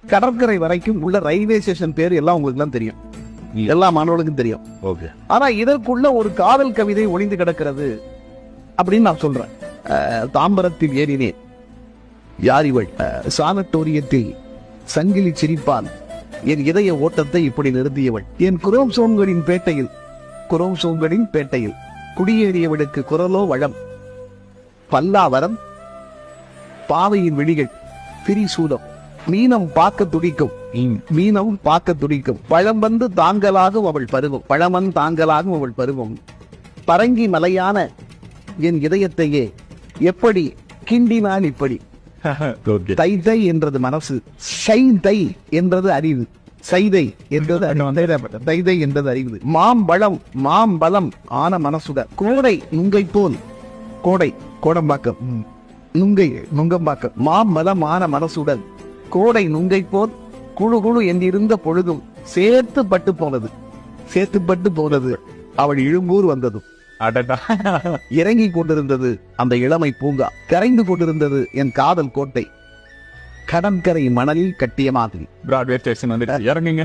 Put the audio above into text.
கடற்கரை வரைக்கும் உள்ள ரயில்வே ஸ்டேஷன் பேர் எல்லாம் உங்களுக்கு எல்லாம் தெரியும், எல்லா மாணவர்களுக்கும் தெரியும். ஓகே. ஆனா இதற்குள்ள ஒரு காதல் கவிதை ஒளிந்து கிடக்கிறது அப்படின்னு நான் சொல்றேன். தாம்பரத்தில் ஏறினேன் யார் இவள், சானட்டோரியத்தில் சங்கிலி சிரிப்பான், என் இதய ஓட்டத்தை இப்படி நிறுத்தியவள், என் குரோம்சோம்களின் பேட்டையில் குடியேறியவளுக்கு குரலோ வளம், பல்லாவரம் பாவையின் விழிகள் பிரிசூலம், மீனம் பார்க்க துடிக்கும், பழம் வந்து தாங்கலாகும் அவள் பருவம், பரங்கி மலையான என் இதயத்தையே எப்படி கிண்டினான் இப்படி. தை தை என்றது மனசு, ஷை தை என்றது அறிவு, சைதை என்றது தைதை என்றது அறிவு, மாம்பழம் ஆன மனசுடன் கோடை நுங்கை போல், கோடம்பாக்கம் நுங்கம்பாக்கம், மாம்பழம் ஆன மனசுடன் கோடை நுங்கை போல் குழு குழு என்றிருந்த பொழுதும் சேர்த்து பட்டு போனது அவள் இழும்பூர் வந்ததும், இறங்கி கொண்டிருந்தது அந்த இளமை பூங்கா, கரைந்து கொண்டிருந்தது என் காதல் கோட்டை, கடற்கரை மணலில் கட்டிய மாதிரி. பிராட்வே ஸ்டேஷன் வந்து இறங்குங்க.